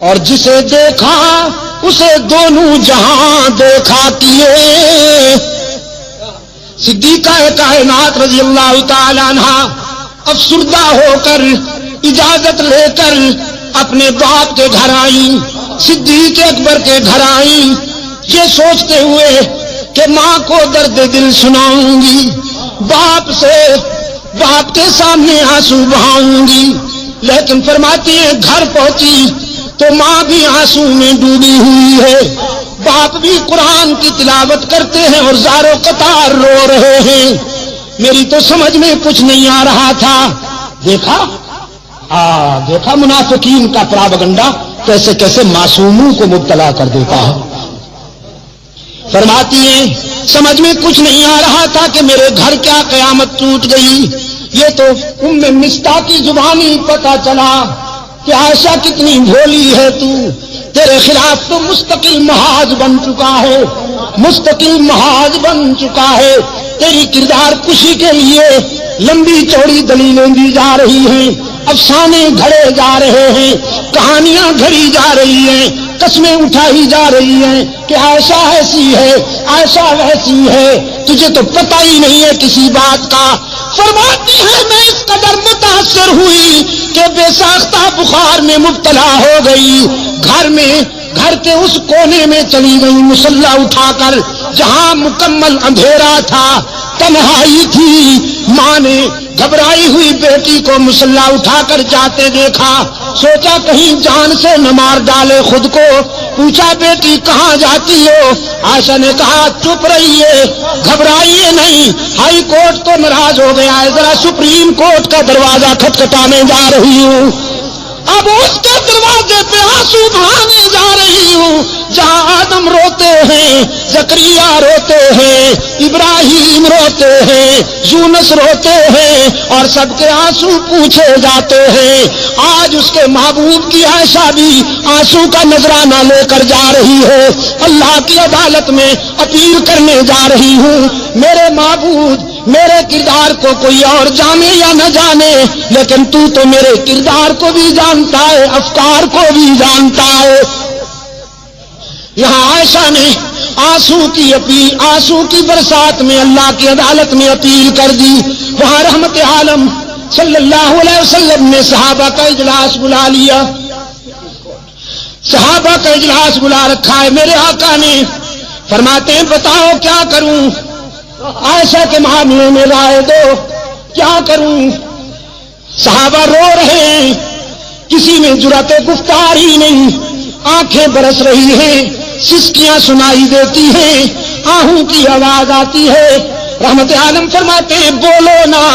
اور جسے دیکھا اسے دونوں جہاں دیکھا کیے۔ صدیقہ کائنات رضی اللہ تعالی عنہ افسردہ ہو کر اجازت لے کر اپنے باپ کے گھر آئیں، صدیق اکبر کے گھر آئیں، یہ سوچتے ہوئے کہ ماں کو درد دل سناؤں گی، باپ کے سامنے آنسو بہاؤں گی، لیکن فرماتی ہیں گھر پہنچی تو ماں بھی آنسو میں ڈوبی ہوئی ہے، باپ بھی قرآن کی تلاوت کرتے ہیں اور زارو قطار رو رہے ہیں۔ میری تو سمجھ میں کچھ نہیں آ رہا تھا۔ دیکھا منافقین کا پراپگنڈا کیسے کیسے معصوموں کو مبتلا کر دیتا ہے۔ فرماتی ہیں سمجھ میں کچھ نہیں آ رہا تھا کہ میرے گھر کیا قیامت ٹوٹ گئی۔ یہ تو ام مستاح کی زبانی پتہ چلا کہ عائشہ کتنی بھولی ہے تو، تیرے خلاف تو مستقل محاذ بن چکا ہے، مستقل محاذ بن چکا ہے۔ تیری کردار کشی کے لیے لمبی چوڑی دلیلیں دی جا رہی ہیں، افسانے گھڑے جا رہے ہیں، کہانیاں گھڑی جا رہی ہیں، قسمیں اٹھائی جا رہی ہیں کہ عائشہ ایسی ہے، عائشہ ویسی ہے، تجھے تو پتہ ہی نہیں ہے کسی بات کا۔ فرماتی ہے میں اس قدر متاثر ہوئی کہ بے ساختہ بخار میں مبتلا ہو گئی، گھر کے اس کونے میں چلی گئی مصلی اٹھا کر جہاں مکمل اندھیرا تھا، تنہائی تھی۔ ماں نے گھبرائی ہوئی بیٹی کو مصلی اٹھا کر جاتے دیکھا، سوچا کہیں جان سے نہ مار ڈالے خود کو، پوچھا بیٹی کہاں جاتی ہو؟ عائشہ نے کہا چپ رہیے، گھبرائیے نہیں، ہائی کورٹ تو ناراض ہو گیا ہے، ذرا سپریم کورٹ کا دروازہ کھٹکھٹانے جا رہی ہوں، اب اس کے دروازے پہ آنسو بہانے جا رہی ہوں جہاں آدم روتے ہیں، زکریا روتے ہیں، ابراہیم روتے ہیں، یونس روتے ہیں اور سب کے آنسو پوچھے جاتے ہیں۔ آج اس کے محبوب کی عائشہ بھی آنسو کا نذرانہ لے کر جا رہی ہے، اللہ کی عدالت میں اپیل کرنے جا رہی ہوں، میرے معبود میرے کردار کو کوئی اور جانے یا نہ جانے، لیکن تو میرے کردار کو بھی جانتا ہے، افکار کو بھی جانتا ہے۔ یہاں عائشہ نے آنسو کی برسات میں اللہ کی عدالت میں اپیل کر دی، وہاں رحمت عالم صلی اللہ علیہ وسلم نے صحابہ کا اجلاس بلا لیا، صحابہ کا اجلاس بلا رکھا ہے۔ میرے آقا نے فرماتے ہیں بتاؤ کیا کروں، عائشہ کے معاملے میں رائے دو، کیا کروں؟ صحابہ رو رہے ہیں، کسی میں جرأت گفتار ہی نہیں، آنکھیں برس رہی ہیں، سسکیاں سنائی دیتی ہیں، آہوں کی آواز آتی ہے۔ رحمت عالم فرماتے ہیں بولو نا،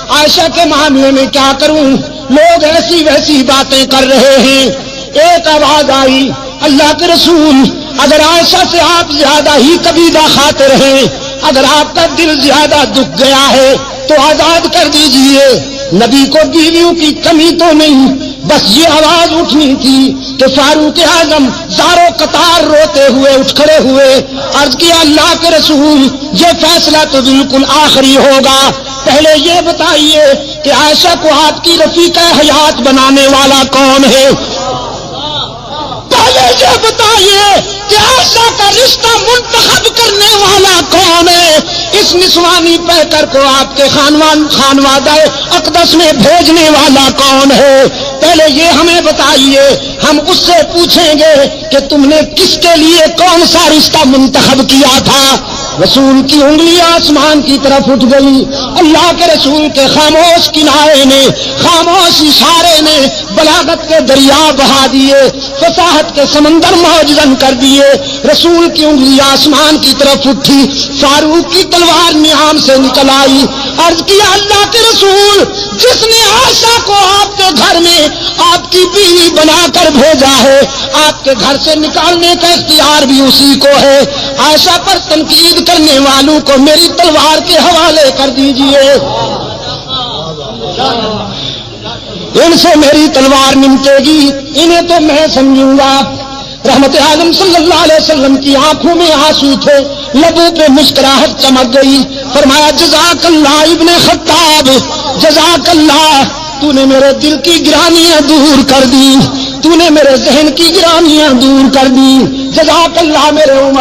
عائشہ کے معاملے میں کیا کروں، لوگ ایسی ویسی باتیں کر رہے ہیں۔ ایک آواز آئی اللہ کے رسول اگر عائشہ سے آپ زیادہ ہی کبیدہ خاطر ہیں، اگر آپ کا دل زیادہ دکھ گیا ہے تو آزاد کر دیجئے۔ نبی کو بیویوں کی کمی تو نہیں، بس یہ آواز اٹھنی تھی کہ فاروق اعظم زارو قطار روتے ہوئے اٹھ کھڑے ہوئے، عرض کیا اللہ کے رسول یہ فیصلہ تو بالکل آخری ہوگا، پہلے یہ بتائیے کہ عائشہ کو آپ کی رفیقہ حیات بنانے والا کون ہے؟ پہلے یہ بتائیے کہ عائشہ کا رشتہ منتخب کرنے والا کون ہے؟ اس نسوانی پیکر کو آپ کے خانوادہ اقدس میں بھیجنے والا کون ہے؟ پہلے یہ ہمیں بتائیے، ہم اس سے پوچھیں گے کہ تم نے کس کے لیے کون سا رشتہ منتخب کیا تھا۔ رسول کی انگلیاں آسمان کی طرف اٹھ گئی، اللہ کے رسول کے خاموش کنارے نے، خاموش اشارے نے بلاغت کے دریا بہا دیے، فصاحت کے سمندر معجزن کر دیے۔ رسول کی انگلیاں آسمان کی طرف اٹھی، فاروق کی تلوار نیام سے نکل آئی، عرض کیا اللہ کے رسول جس نے عائشہ کو آپ کے گھر میں آپ کی بیوی بنا کر بھیجا ہے، آپ کے گھر سے نکالنے کا اختیار بھی اسی کو ہے، عائشہ پر تنقید کرنے والوں کو میری تلوار کے حوالے کر دیجئے، ان سے میری تلوار نمٹے گی، انہیں تو میں سمجھوں گا۔ رحمت عالم صلی اللہ علیہ وسلم کی آنکھوں میں آنسو تھے، لبوں پہ مسکراہٹ چمک گئی، فرمایا جزاک اللہ ابن خطاب، جزاک اللہ، تو نے میرے دل کی گرانیاں دور کر دی، تو نے میرے ذہن کی گرانیاں دور کر دی. جزاک اللہ میرے عمر.